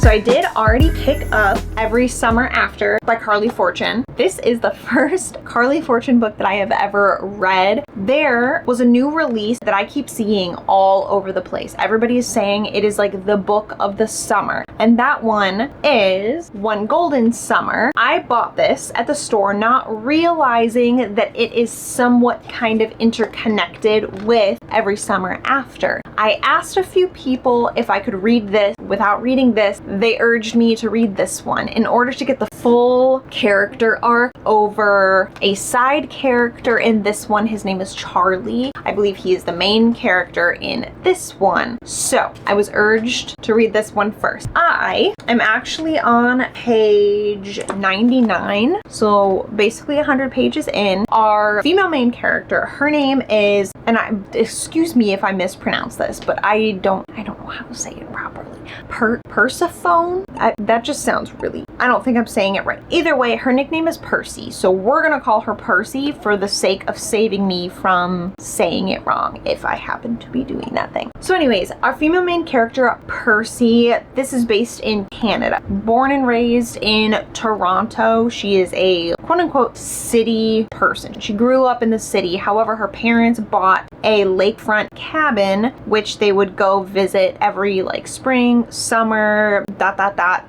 So I did already pick up Every Summer After by Carley Fortune. This is the first Carley Fortune book that I have ever read. There was a new release that I keep seeing all over the place. Everybody is saying it is like the book of the summer. And that one is One Golden Summer. I bought this at the store not realizing that it is somewhat kind of interconnected with Every Summer After. I asked a few people if I could read this without reading this. They urged me to read this one in order to get the full character arc over a side character in this one. His name is Charlie. I believe he is the main character in this one. So I was urged to read this one first. I am actually on page 99. So basically 100 pages in. Our female main character, her name is, and excuse me if I mispronounce this, but I don't know how to say it properly. Persephone? That just sounds really, I don't think I'm saying it right. Either way, her nickname is Percy. So we're gonna call her Percy for the sake of saving me from saying it wrong if I happen to be doing that thing. So anyways, our female main character, Percy, this is based in Canada. Born and raised in Toronto, she is a quote-unquote city person. She grew up in the city. However, her parents bought a lakefront cabin, which they would go visit every like spring, summer,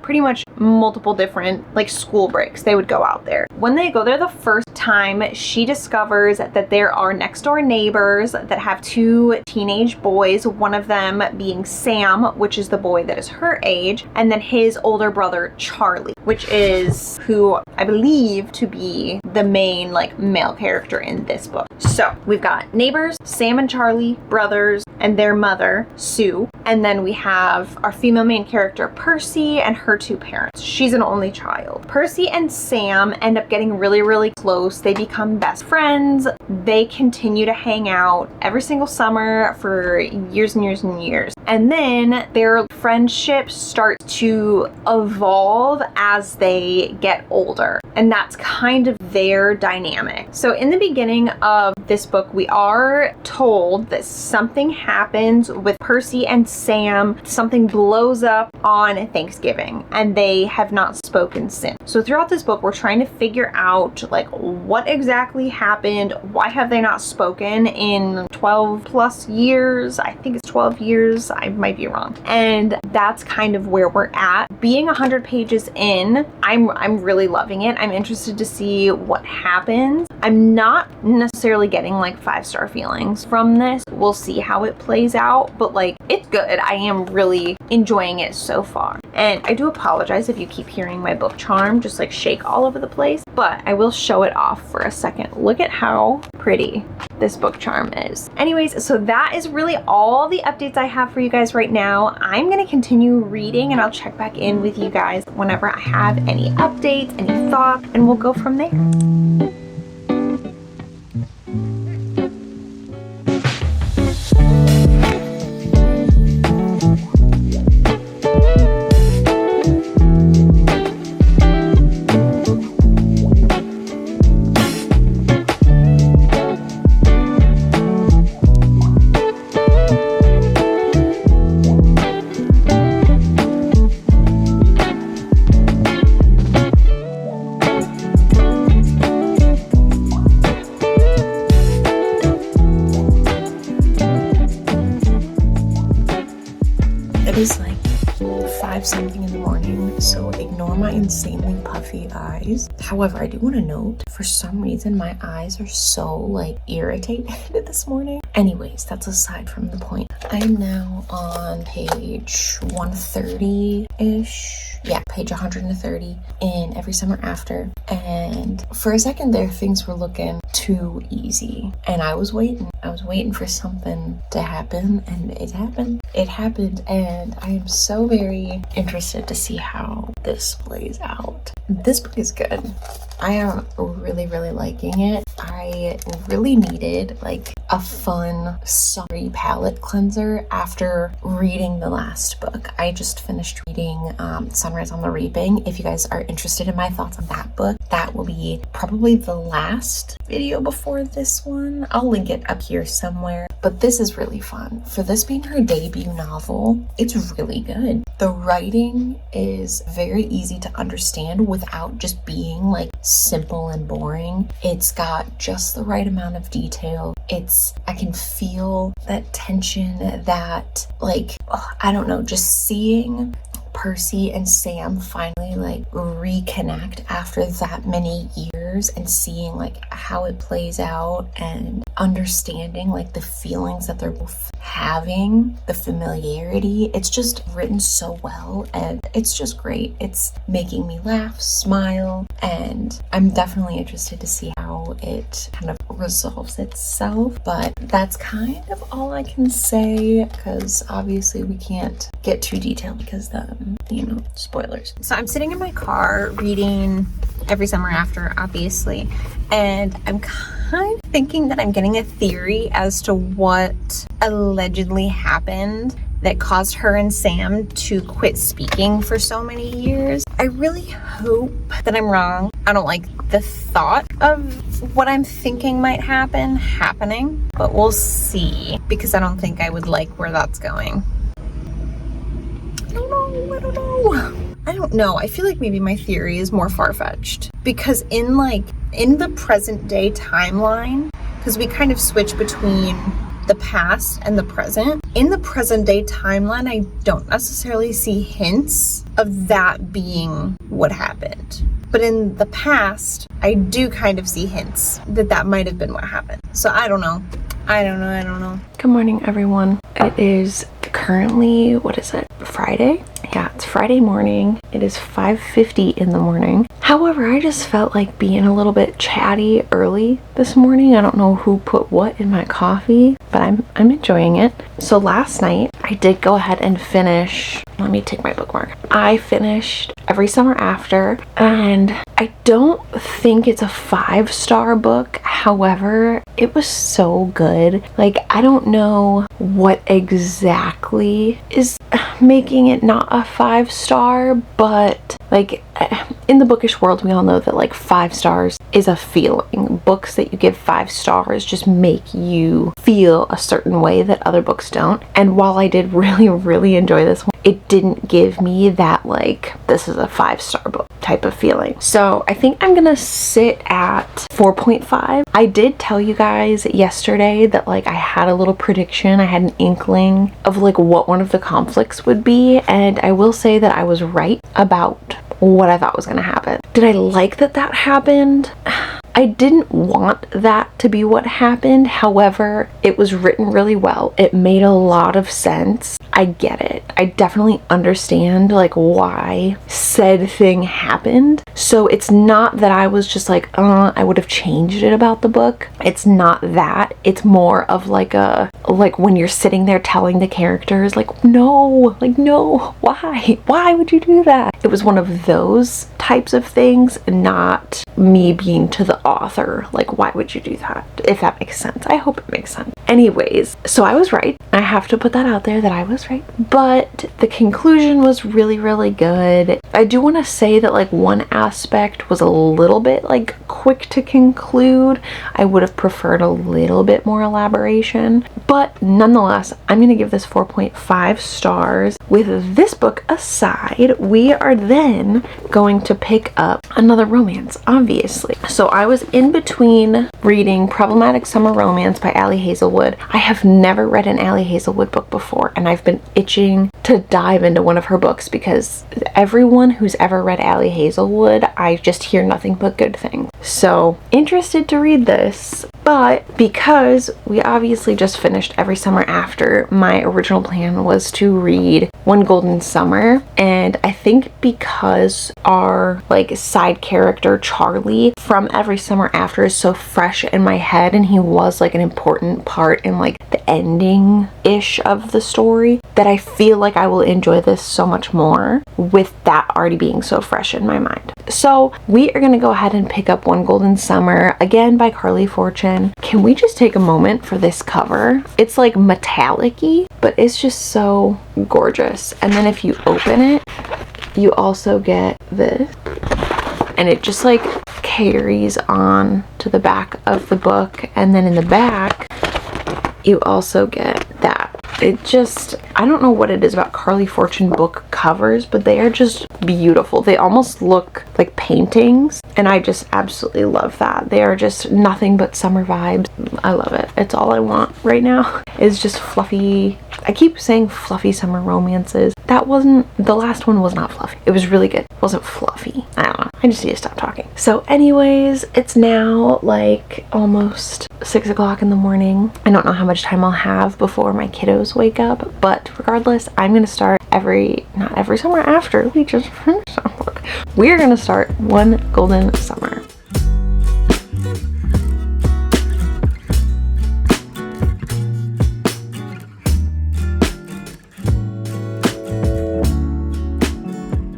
pretty much multiple different like school breaks. They would go out there. When they go there the first time, she discovers that there are next door neighbors that have two teenage boys, one of them being Sam, which is the boy that is her age, and then his older brother Charlie, which is who I believe to be the main like male character in this book. So we've got neighbors, Sam and Charlie, brothers, and their mother, Sue. And then we have our female main character, Percy, and her two parents. She's an only child. Percy and Sam end up getting really, really close. They become best friends. They continue to hang out every single summer for years and years and years. And then their friendship starts to evolve as they get older. And that's kind of their dynamic. So in the beginning of this book, we are told that something happens with Percy and Sam. Something blows up on Thanksgiving and they have not spoken since. So throughout this book, we're trying to figure out like what exactly happened. Why have they not spoken in 12 plus years? I think it's 12 years. I might be wrong. And that's kind of where we're at. Being 100 pages in, I'm really loving it. I'm interested to see what happens. I'm not necessarily getting like 5-star feelings from this. We'll see how it plays out, but like it's good. I am really enjoying it so far. And I do apologize if you keep hearing my book charm just like shake all over the place, but I will show it off for a second. Look at how pretty this book charm is. Anyways, so that is really all the updates I have for you guys right now. I'm gonna continue reading and I'll check back in with you guys whenever I have any updates, any thoughts, and we'll go from there. It's like 5-something in the morning, so ignore my insanely puffy eyes. However, I do want to note, for some reason, my eyes are so like irritated this morning. Anyways, that's aside from the point. I am now on page 130-ish. Yeah, page 130 in Every Summer After. And for a second there, things were looking too easy. And I was waiting for something to happen, and it happened. It happened, and I am so very interested to see how this plays out. This book is good. I am really, really liking it. I really needed like a fun summery palette cleanser after reading the last book. I just finished reading Sunrise on the Reaping. If you guys are interested in my thoughts on that book, that will be probably the last video before this one. I'll link it up here somewhere. But this is really fun. For this being her debut novel, it's really good. The writing is very easy to understand without just being like simple and boring. It's got just the right amount of detail. I can feel that tension, that like, I don't know, just seeing Percy and Sam finally like reconnect after that many years and seeing like how it plays out and understanding like the feelings that they're both having, the familiarity. It's just written so well and it's just great. It's making me laugh, smile, and I'm definitely interested to see how it kind of resolves itself. But that's kind of all I can say because obviously we can't get too detailed because spoilers. So I'm sitting in my car reading Every Summer After, obviously, and I'm kind of thinking that I'm getting a theory as to what allegedly happened that caused her and Sam to quit speaking for so many years. I really hope that I'm wrong. I don't like the thought of what I'm thinking might happen happening, but we'll see, because I don't think I would like where that's going. I don't know. I feel like maybe my theory is more far-fetched because in the present day timeline, because we kind of switch between the past and the present. In the present day timeline, I don't necessarily see hints of that being what happened. But in the past, I do kind of see hints that that might have been what happened. So I don't know. Good morning, everyone. It is currently, Friday? Yeah, it's Friday morning. It is 5:50 in the morning. However, I just felt like being a little bit chatty early this morning. I don't know who put what in my coffee, but I'm enjoying it. So last night, I did go ahead and finish, let me take my bookmark. I finished Every Summer After, and I don't think it's a 5-star book. However, it was so good. Like, I don't know what exactly is making it not a 5-star, but like in the bookish world, we all know that like 5 stars is a feeling. Books that you give 5 stars just make you feel a certain way that other books don't. And while I did really enjoy this one, it didn't give me that like this is a 5-star book type of feeling. So I think I'm gonna sit at 4.5. I did tell you guys yesterday that like I had a little prediction. I had an inkling of like what one of the conflicts would be, and I will say that I was right about what I thought was gonna happen. Did I like that happened? I didn't want that to be what happened. However, it was written really well. It made a lot of sense. I get it. I definitely understand like why said thing happened. So it's not that I was just like, I would have changed it about the book. It's not that. It's more of like when you're sitting there telling the characters like, no, why would you do that? It was one of those types of things, not me being to the author like, why would you do that? If that makes sense. I hope it makes sense. Anyways, so I was right. I have to put that out there that I was right. But the conclusion was really good. I do want to say that like one aspect was a little bit like quick to conclude. I would have preferred a little bit more elaboration, but nonetheless, I'm going to give this 4.5 stars. With this book aside, we are then going to pick up another romance, obviously. So I was in between reading Problematic Summer Romance by Ali Hazelwood. I have never read an Ali Hazelwood book before, and I've been itching to dive into one of her books because everyone who's ever read Ali Hazelwood, I just hear nothing but good things. So interested to read this, but because we obviously just finished Every Summer After, my original plan was to read One Golden Summer, and I think because our like side character Charlie from Every Summer After is so fresh in my head, and he was like an important part in like the ending-ish of the story that I feel like I will enjoy this so much more with that already being so fresh in my mind. So we are gonna go ahead and pick up One Golden Summer, again by Carley Fortune. Can we just take a moment for this cover? It's like metallic-y, but it's just so gorgeous. And then if you open it, you also get this, and it just like carries on to the back of the book. And then in the back, you also get that. It just, I don't know what it is about Carley Fortune book covers, but they are just beautiful. They almost look like paintings, and I just absolutely love that. They are just nothing but summer vibes. I love it. It's all I want right now is just fluffy. I keep saying fluffy summer romances. That wasn't, the last one was not fluffy. It was really good. It wasn't fluffy. I don't know. I just need to stop talking. So anyways, it's now like almost 6 o'clock in the morning. I don't know how much time I'll have before my kiddos wake up, but regardless, I'm gonna start not every summer after we just finished our book. We're gonna start One Golden Summer.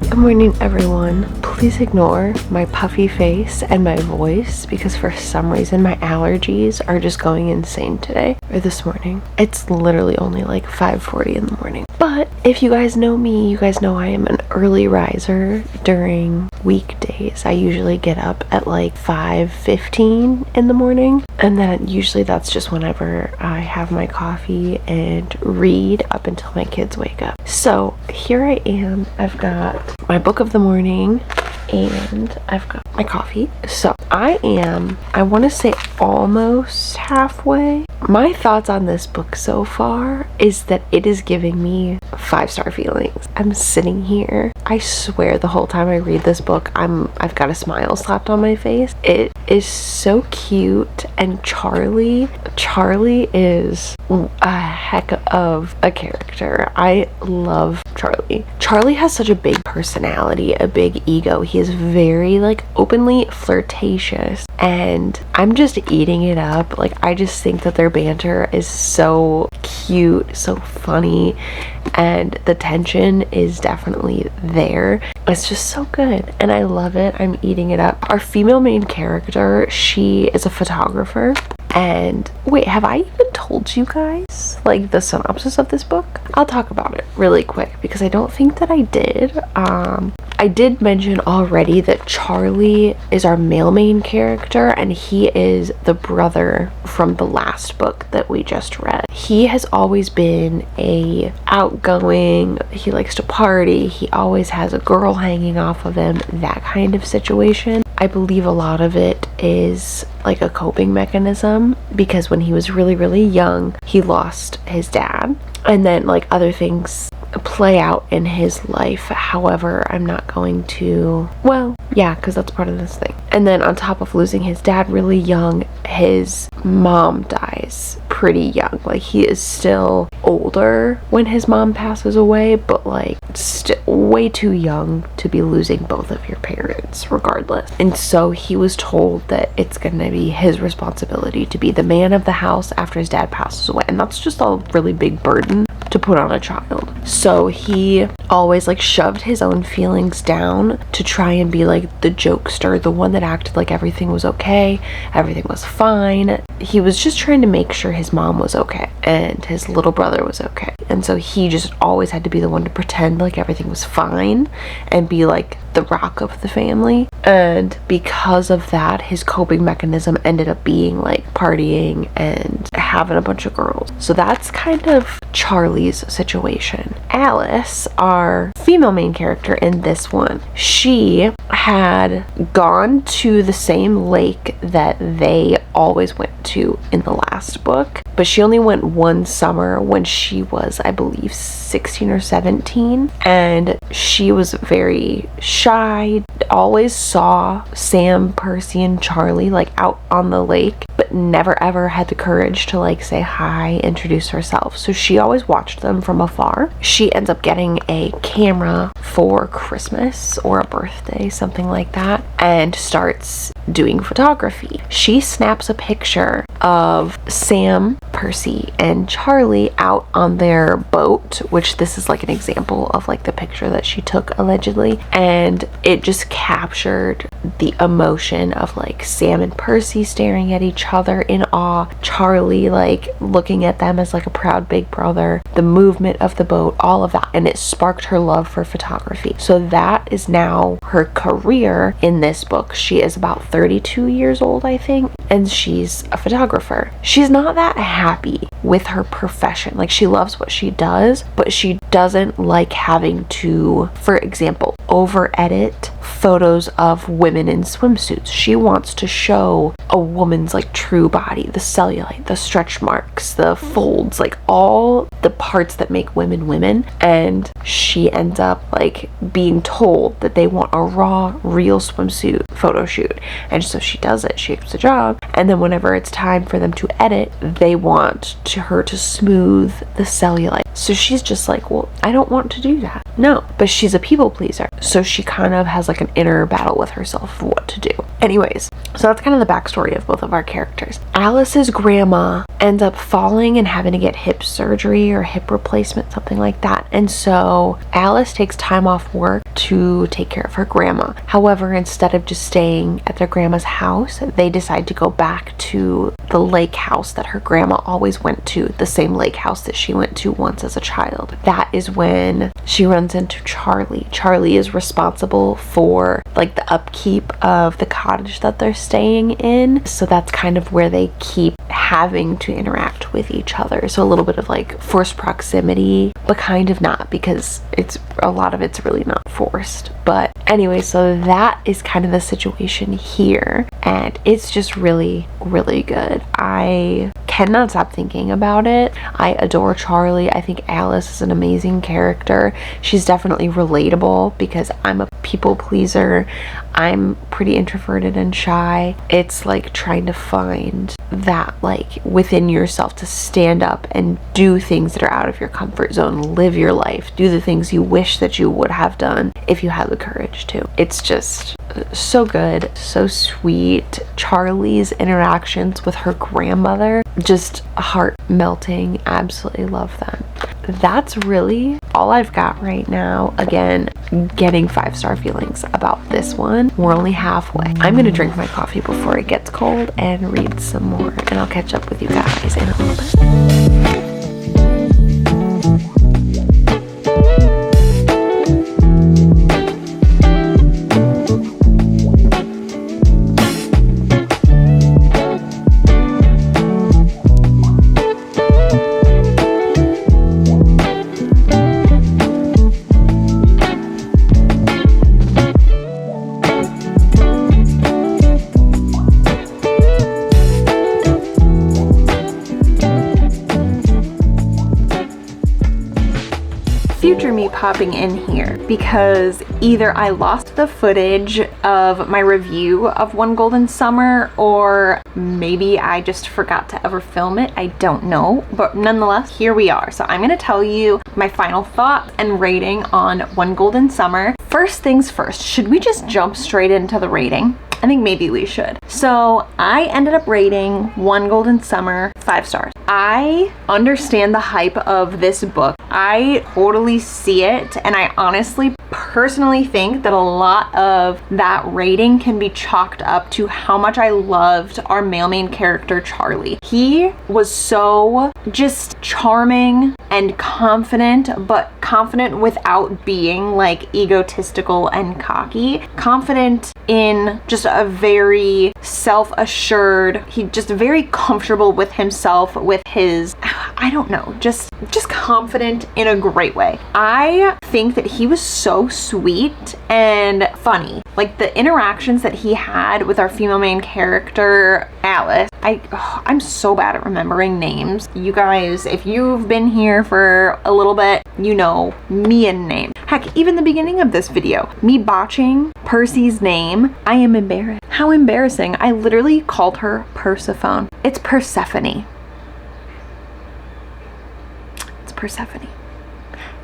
Good morning, everyone. Please ignore my puffy face and my voice because for some reason my allergies are just going insane today or this morning. It's literally only like 5:40 in the morning. But if you guys know me, you guys know I am an early riser during weekdays. I usually get up at like 5:15 in the morning, and then usually that's just whenever I have my coffee and read up until my kids wake up. So here I am. I've got my book of the morning and I've got my coffee. So I want to say almost halfway. My thoughts on this book so far is that it is giving me 5-star feelings. I'm sitting here, I swear the whole time I read this book, I've got a smile slapped on my face. It is so cute, and Charlie is a heck of a character. I love Charlie. Charlie has such a big personality, a big ego. He is very like openly flirtatious, and I'm just eating it up. Like, I just think that their banter is so cute, so funny, and the tension is definitely there. It's just so good and I love it. I'm eating it up. Our female main character, she is a photographer. And wait, have I even told you guys like the synopsis of this book? I'll talk about it really quick because I don't think that I did. I did mention already that Charlie is our male main character, and he is the brother from the last book that we just read. He has always been a outgoing, he likes to party, he always has a girl hanging off of him, that kind of situation. I believe a lot of it is like a coping mechanism because when he was really, really young, he lost his dad, and then like other things play out in his life. However, I'm not going to, well, yeah, because that's part of this thing. And then on top of losing his dad really young, his mom dies pretty young. Like, he is still older when his mom passes away, but like way too young to be losing both of your parents regardless. And so he was told that it's gonna be his responsibility to be the man of the house after his dad passes away, and that's just a really big burden to put on a child. So he always like shoved his own feelings down to try and be like the jokester, the one that acted like everything was okay, everything was fine. He was just trying to make sure his mom was okay and his little brother was okay. And so he just always had to be the one to pretend like everything was fine and be like the rock of the family. And because of that, his coping mechanism ended up being like partying and having a bunch of girls. So that's kind of Charlie's situation. Alice, our female main character in this one, she had gone to the same lake that they always went to in the last book, but she only went one summer when she was, I believe, 16 or 17, and she was very shy, always saw Sam, Percy, and Charlie like out on the lake, but never ever had the courage to like say hi, introduce herself. So she always watched them from afar. She ends up getting a camera for Christmas or a birthday, something like that, and starts doing photography. She snaps a picture of Sam, Percy and Charlie out on their boat, which this is like an example of like the picture that she took allegedly, and it just captured the emotion of like Sam and Percy staring at each other in awe, Charlie like looking at them as like a proud big brother, the movement of the boat, all of that, and it sparked her love for photography. So that is now her career in this book. She is about 32 years old, I think, and she's a photographer. She's not that happy with her profession. Like, she loves what she does, but she doesn't like having to, for example, over edit photos of women in swimsuits. She wants to show a woman's like true body, the cellulite, the stretch marks, the folds, like all the parts that make women women. And she ends up like being told that they want a raw, real swimsuit photo shoot, and so she does it. She gets the job, and then whenever it's time for them to edit, they want her to smooth the cellulite. So she's just like, well, I don't want to do that. No, but she's a people pleaser, so she kind of has like an inner battle with herself of what to do. Anyways, so that's kind of the backstory of both of our characters. Alice's grandma ends up falling and having to get hip surgery or hip replacement, something like that, and so Alice takes time off work to take care of her grandma. However, instead of just staying at their grandma's house, they decide to go back to the lake house that her grandma always went to, the same lake house that she went to once as a child. That is when she runs into Charlie. Charlie is responsible for like the upkeep of the cottage that they're staying in, so that's kind of where they keep having to interact with each other. So a little bit of like forced proximity, but kind of not, because it's a lot of it's really not forced. But anyway, so that is kind of the situation here, and it's just really, really good. I cannot stop thinking about it. I adore Charlie. I think Alice is an amazing character. She's definitely relatable because I'm a people pleaser. I'm pretty introverted and shy. It's like trying to find that like within yourself to stand up and do things that are out of your comfort zone, live your life, do the things you wish that you would have done if you had the courage to. It's just so good, so sweet. Charlie's interactions with her grandmother, just heart melting. Absolutely love them. That's really all I've got right now. Again, getting 5-star feelings about this one. We're only halfway. I'm gonna drink my coffee before it gets cold and read some more, and I'll catch up with you guys in a little bit. Future me popping in here because either I lost the footage of my review of One Golden Summer, or maybe I just forgot to ever film it. I don't know, but nonetheless, here we are. So I'm gonna tell you my final thoughts and rating on One Golden Summer. First things first, should we just jump straight into the rating? I think maybe we should. So I ended up rating One Golden Summer 5 stars. I understand the hype of this book. I totally see it, and I honestly personally think that a lot of that rating can be chalked up to how much I loved our male main character, Charlie. He was so just charming and confident, but confident without being like egotistical and cocky. Confident in just a very self-assured, he just very comfortable with himself, with his, I don't know, just confident in a great way. I think that he was so sweet and funny. Like the interactions that he had with our female main character, Alice. I'm so bad at remembering names. You guys, if you've been here for a little bit, you know me and name. Heck, even the beginning of this video, me botching Percy's name, I am embarrassed. How embarrassing. I literally called her Persephone. It's Persephone. It's Persephone.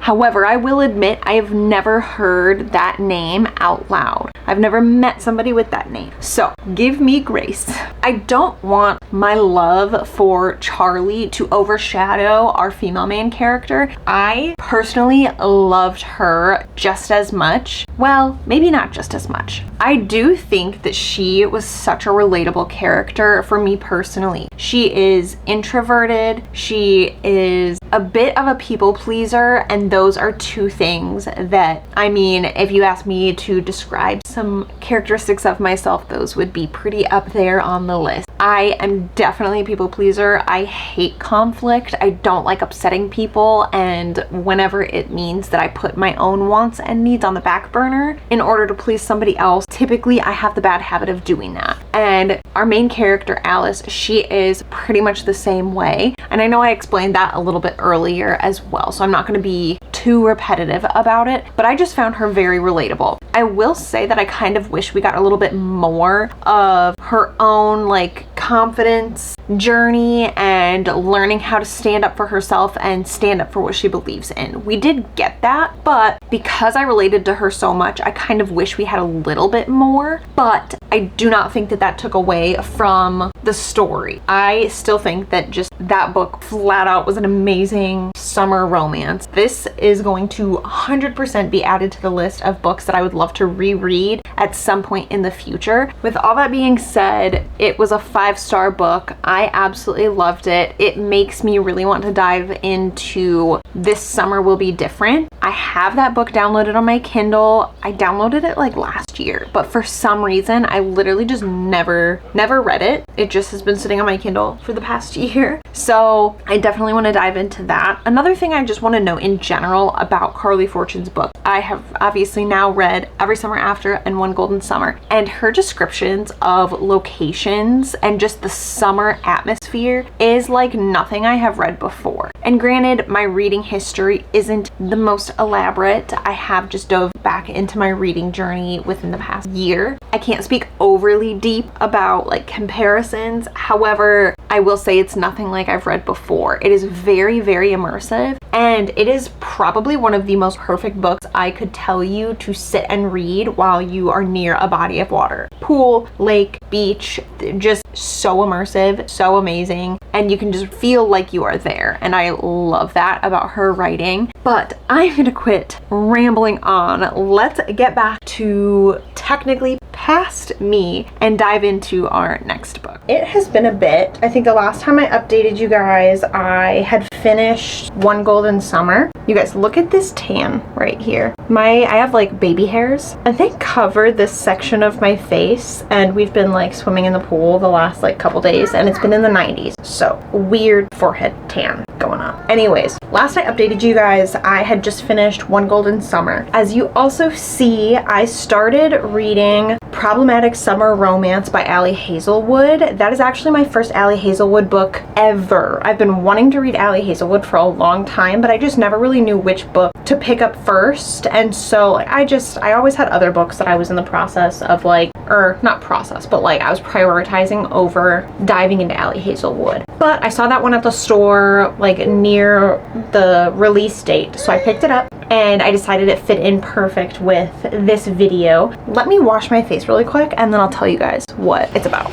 However, I will admit I have never heard that name out loud. I've never met somebody with that name. So give me grace. I don't want my love for Charlie to overshadow our female main character. I personally loved her just as much. Well, maybe not just as much. I do think that she was such a relatable character for me personally. She is introverted. She is a bit of a people pleaser, and those are two things that, I mean, if you ask me to describe some characteristics of myself, those would be pretty up there on the list. I am definitely a people pleaser. I hate conflict. I don't like upsetting people, and whenever it means that I put my own wants and needs on the back burner in order to please somebody else, typically I have the bad habit of doing that. And our main character, Alice, she is pretty much the same way. And I know I explained that a little bit earlier as well, so I'm not going to be too repetitive about it, but I just found her very relatable. I will say that I kind of wish we got a little bit more of her own like confidence journey and learning how to stand up for herself and stand up for what she believes in. We did get that, but because I related to her so much, I kind of wish we had a little bit more, but I do not think that that took away from the story. I still think that just that book flat out was an amazing summer romance. This is going to 100% be added to the list of books that I would love to reread at some point in the future. With all that being said, it was a 5-star book. I absolutely loved it. It makes me really want to dive into This Summer Will Be Different. I have that book downloaded on my Kindle. I downloaded it like last year, but for some reason I literally just never read it. It just has been sitting on my Kindle for the past year. So I definitely want to dive into that. Another thing I just want to note in general about Carley Fortune's book, I have obviously now read Every Summer After and One Golden Summer, and her descriptions of locations and just the summer atmosphere is like nothing I have read before. And granted, my reading history isn't the most elaborate. I have just dove back into my reading journey within the past year. I can't speak overly deep about like comparisons. However, I will say it's nothing like I've read before. It is very, very immersive, and it is probably one of the most perfect books I could tell you to sit and read while you are near a body of water. Pool, lake, beach, just so immersive, so amazing, and you can just feel like you are there, and I love that about her writing. But I'm gonna quit rambling on. Let's get back to technically past me and dive into our next book. It has been a bit. I think the last time I updated you guys, I had finished One Golden Summer. You guys, look at this tan right here. I have like baby hairs, and they cover this section of my face, and we've been like swimming in the pool the last like couple days, and it's been in the 90s. So weird forehead tan going on. Anyways, last I updated you guys, I had just finished One Golden Summer. As you also see, I started reading Problematic Summer Romance by Hazelwood. That is actually my first Hazelwood book ever. I've been wanting to read Hazelwood for a long time, but I just never really knew which book to pick up first. And so like, I always had other books that I was in the process of like, or not process, but like I was prioritizing over diving into Hazelwood. But I saw that one at the store like near the release date, so I picked it up and I decided it fit in perfect with this video. Let me wash my face really quick and then I'll tell you guys what it's about.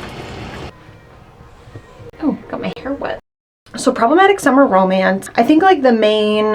Oh, got my hair wet. So Problematic Summer Romance, I think like the main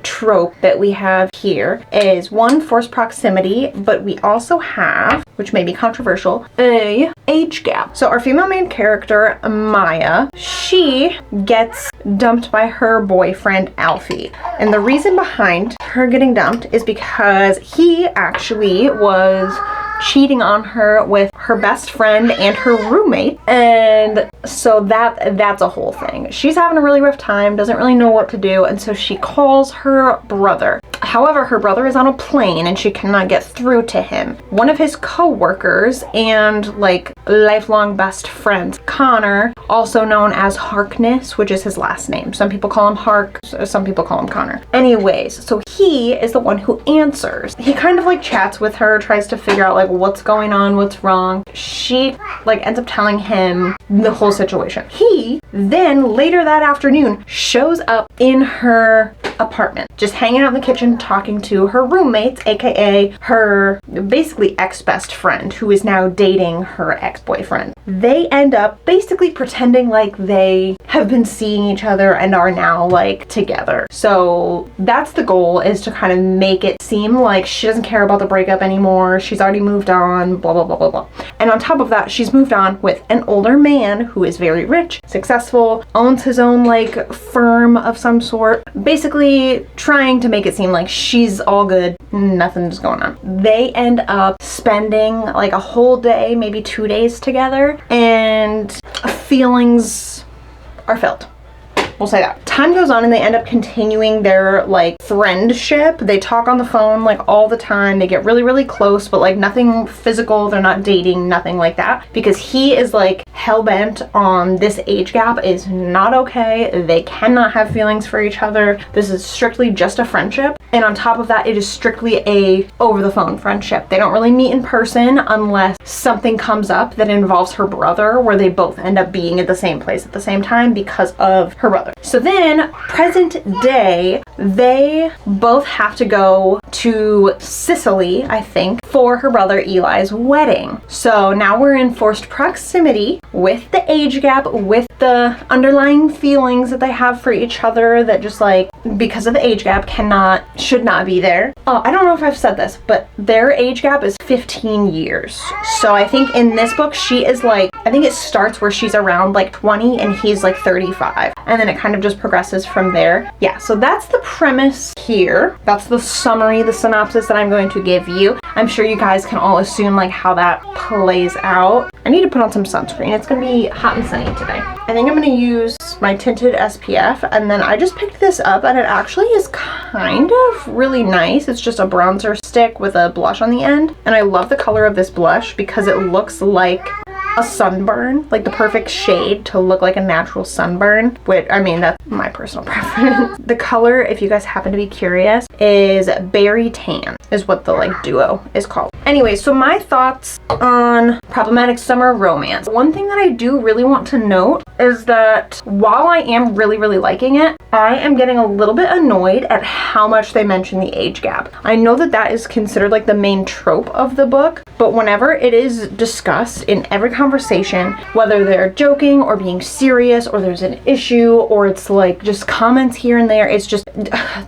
trope that we have here is one, forced proximity, but we also have, which may be controversial, a age gap. So our female main character, Maya, she gets dumped by her boyfriend, Alfie. And the reason behind her getting dumped is because he actually was cheating on her with her best friend and her roommate, and so that's a whole thing. She's having a really rough time, doesn't really know what to do, and so she calls her brother. However, her brother is on a plane and she cannot get through to him. One of his co-workers and like lifelong best friends, Connor, also known as Harkness, which is his last name. Some people call him Hark, some people call him Connor. Anyways, so he is the one who answers. He kind of like chats with her, tries to figure out like what's going on, what's wrong. She like ends up telling him the whole situation. He then later that afternoon shows up in her apartment, just hanging out in the kitchen talking to her roommates, aka her basically ex-best friend who is now dating her ex-boyfriend. They end up basically pretending like they have been seeing each other and are now like together. So that's the goal, is to kind of make it seem like she doesn't care about the breakup anymore. She's already moved on, blah, blah, blah, blah, blah. And on top of that, she's moved on with an older man who is very rich, successful, owns his own like firm of some sort, basically trying to make it seem like she's all good, nothing's going on. They end up spending like a whole day, maybe 2 days together, and feelings are felt. We'll say that. Time goes on and they end up continuing their like friendship. They talk on the phone like all the time. They get really, really close, but like nothing physical. They're not dating, nothing like that, because he is like hell-bent on this age gap is not okay. They cannot have feelings for each other. This is strictly just a friendship. And on top of that, it is strictly a over the phone friendship. They don't really meet in person unless something comes up that involves her brother, where they both end up being at the same place at the same time because of her brother. So then, present day, they both have to go to Sicily, I think, for her brother Eli's wedding. So now we're in forced proximity with the age gap, with the underlying feelings that they have for each other that just like, because of the age gap, should not be there. Oh, I don't know if I've said this, but their age gap is 15 years. So I think in this book, she is like, I think it starts where she's around like 20 and he's like 35. And then it kind of just progresses from there. Yeah, so that's the premise here. That's the summary, the synopsis that I'm going to give you. I'm sure you guys can all assume like how that plays out. I need to put on some sunscreen. It's gonna be hot and sunny today. I think I'm gonna use my tinted SPF, and then I just picked this up and it actually is kind of really nice. It's just a bronzer stick with a blush on the end. And I love the color of this blush because it looks like a sunburn, like the perfect shade to look like a natural sunburn, which, I mean, that's my personal preference. The color, if you guys happen to be curious, is Berry Tan, is what the like duo is called. Anyway, so my thoughts on problematic summer romance. One thing that I do really want to note is that while I am really, really liking it, I am getting a little bit annoyed at how much they mention the age gap. I know that that is considered like the main trope of the book, but whenever it is discussed in every conversation, whether they're joking or being serious or there's an issue or it's like just comments here and there, it's just,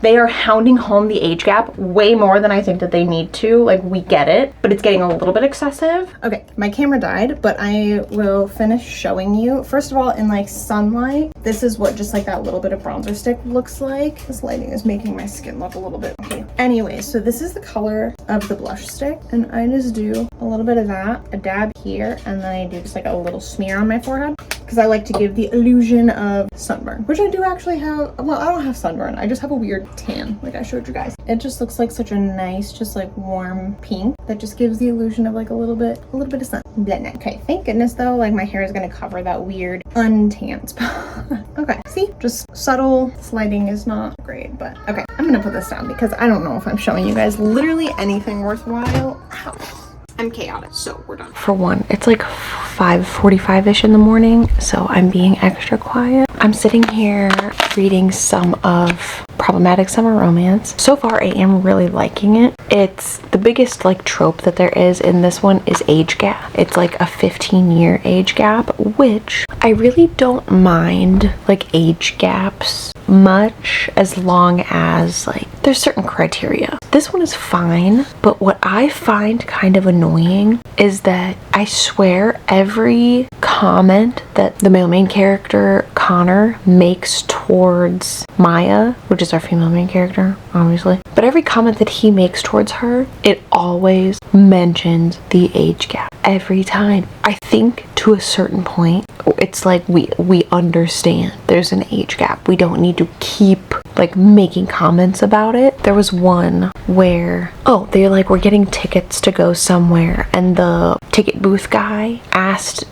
they are hounding home the age gap way more than I think that they need to. Like, we get it, but it's getting a little bit excessive. Okay, my camera died, but I will finish showing you. First of all, in like sunlight, this is what just like that little bit of bronzer stick looks like. This lighting is making my skin look a little bit okay. Anyway, so this is the color of the blush stick, and I just do a little bit of that, a dab here, and then I do just like a little smear on my forehead because I like to give the illusion of sunburn, which I do actually have. Well, I don't have sunburn, I just have a weird tan like I showed you guys. It just looks like such a nice, just like warm pink that just gives the illusion of like a little bit of sun. Okay, thank goodness though, like my hair is gonna cover that weird untanned spot. Okay, see, just subtle. This lighting is not great, but okay, I'm gonna put this down because I don't know if I'm showing you guys literally anything worthwhile. Ow. I'm chaotic, so we're done. For one, it's like 5:45-ish in the morning, so I'm being extra quiet. I'm sitting here reading some of Problematic Summer Romance. So far, I am really liking it. It's the biggest like trope that there is in this one is age gap. It's like a 15-year age gap, which I really don't mind like age gaps much as long as like there's certain criteria. This one is fine, but what I find kind of annoying is that I swear every comment that the male main character Connor makes towards Maya, which is our female main character, obviously, but every comment that he makes towards her, it always mentions the age gap every time. I think to a certain point, it's like we understand there's an age gap. We don't need to keep like making comments about it. There was one where, oh, they're like, we're getting tickets to go somewhere, and the ticket booth guy asked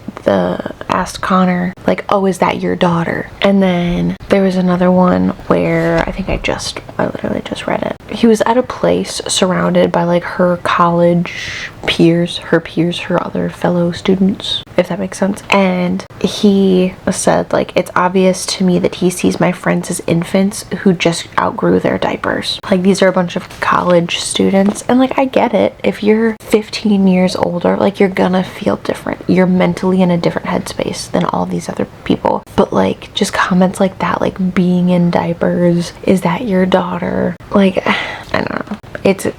Connor like, oh, is that your daughter? And then there was another one where I literally just read it. he was at a place surrounded by like her college peers, her other fellow students, if that makes sense. And he said, like, it's obvious to me that he sees my friends as infants who just outgrew their diapers. Like, these are a bunch of college students, and like, I get it. If you're 15 years older, like, you're gonna feel different. You're mentally in a different headspace than all these other people. But like, just comments like that, like, being in diapers, is that your daughter? Like, I don't know. It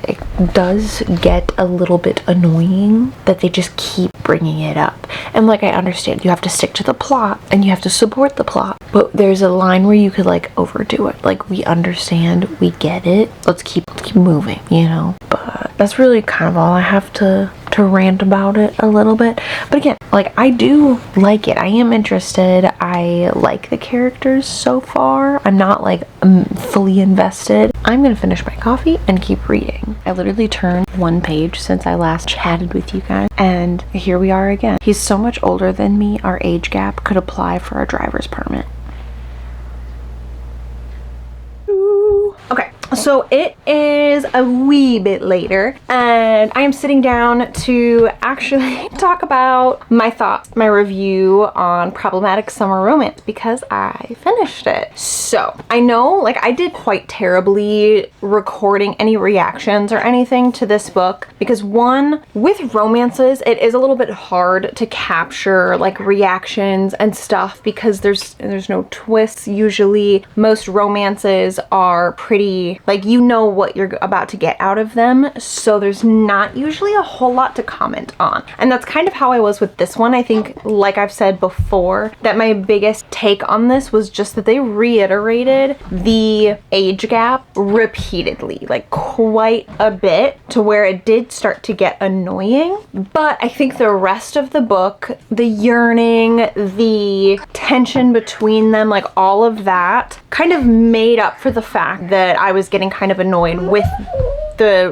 does get a little bit annoying that they just keep bringing it up. And like, I understand you have to stick to the plot and you have to support the plot, but there's a line where you could like overdo it. Like, we understand, we get it, let's keep moving, you know? But that's really kind of all I have to rant about it a little bit. But again, like, I do like it. I am interested. I like the characters so far. I'm not like fully invested. I'm gonna finish my coffee and keep reading. I literally turned one page since I last chatted with you guys, and here we are again. He's so much older than me. Our age gap could apply for a driver's permit. Okay, so it is a wee bit later, and I am sitting down to actually talk about my thoughts, my review on Problematic Summer Romance, because I finished it. So I know, like, I did quite terribly recording any reactions or anything to this book, because one, with romances, it is a little bit hard to capture like reactions and stuff, because there's no twists usually. Most romances are pretty, like, you know what you're about to get out of them, so there's not usually a whole lot to comment on. And that's kind of how I was with this one. I think, like I've said before, that my biggest take on this was just that they reiterated the age gap repeatedly, like quite a bit, to where it did start to get annoying. But I think the rest of the book, the yearning, the tension between them, like all of that kind of made up for the fact that I was getting kind of annoyed with the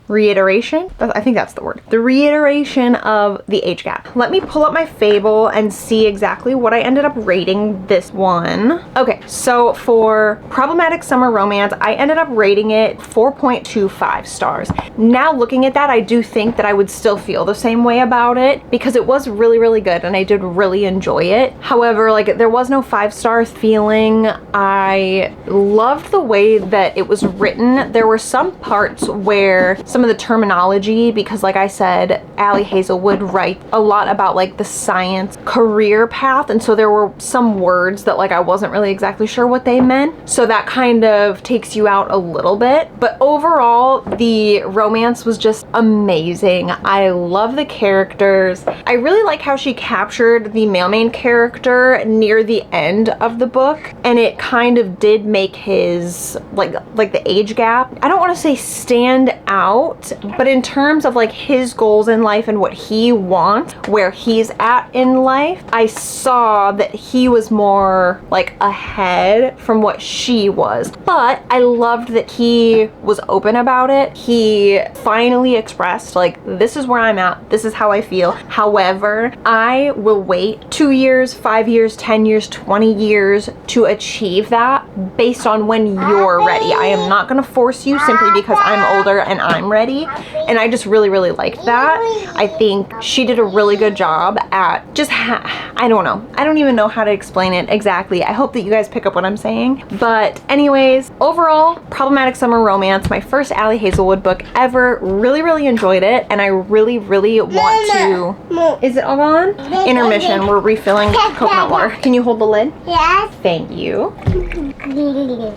reiteration. I think that's the word. The reiteration of the age gap. Let me pull up my Fable and see exactly what I ended up rating this one. Okay, so for Problematic Summer Romance, I ended up rating it 4.25 stars. Now looking at that, I do think that I would still feel the same way about it, because it was really, really good and I did really enjoy it. However, like, there was no 5-star feeling. I loved the way that it was written. There were some parts where some of the terminology, because like I said, Hazelwood writes a lot about like the science career path, and so there were some words that like I wasn't really exactly sure what they meant, so that kind of takes you out a little bit. But overall, the romance was just amazing. I love the characters. I really like how she captured the male main character near the end of the book, and it kind of did make his like the age gap, I don't want to say stand out, but in terms of like his goals in life and what he wants, where he's at in life, I saw that he was more like ahead from what she was. But I loved that he was open about it. He finally expressed, like, this is where I'm at, this is how I feel. However, I will wait 2 years, 5 years, 10 years, 20 years to achieve that based on when you're ready. I am not gonna force you simply because I'm older and I'm ready. And I just really, really liked that. I think she did a really good job at just, I don't know. I don't even know how to explain it exactly. I hope that you guys pick up what I'm saying. But anyways, overall, Problematic Summer Romance, my first Hazelwood book ever. Really, really enjoyed it. And I really, really want to... Is it all gone? Intermission. We're refilling coconut water. Can you hold the lid? Yes. Thank you.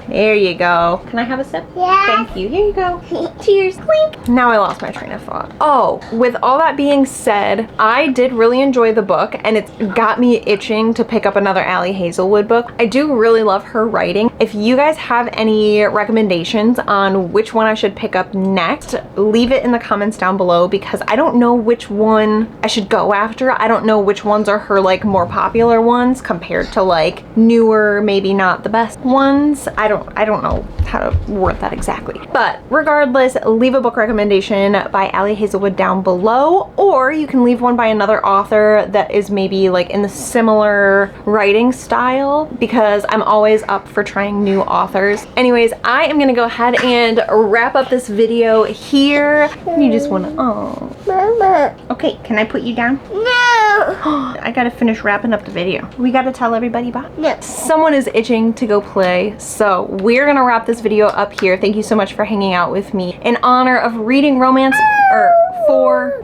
There you go. Can I have a sip? Yeah. Thank you. Here you go. Cheers. Clink. Now I lost my train of thought. Oh, with all that being said, I did really enjoy the book, and it's got me itching to pick up another Hazelwood book. I do really love her writing. If you guys have any recommendations on which one I should pick up next, leave it in the comments down below, because I don't know which one I should go after. I don't know which ones are her like more popular ones compared to like newer, maybe not the best ones. I don't know how to word that exactly. But regardless, leave a book recommendation by Hazelwood down below. below, or you can leave one by another author that is maybe like in the similar writing style, because I'm always up for trying new authors. Anyways, I am gonna go ahead and wrap up this video here. You just wanna, oh. Mama. Okay, can I put you down? No. I gotta finish wrapping up the video. We gotta tell everybody bye. No. Someone is itching to go play, so we're gonna wrap this video up here. Thank you so much for hanging out with me in honor of reading romance, or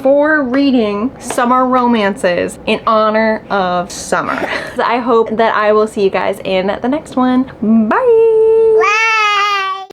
for reading summer romances in honor of summer. I hope that I will see you guys in the next one. Bye!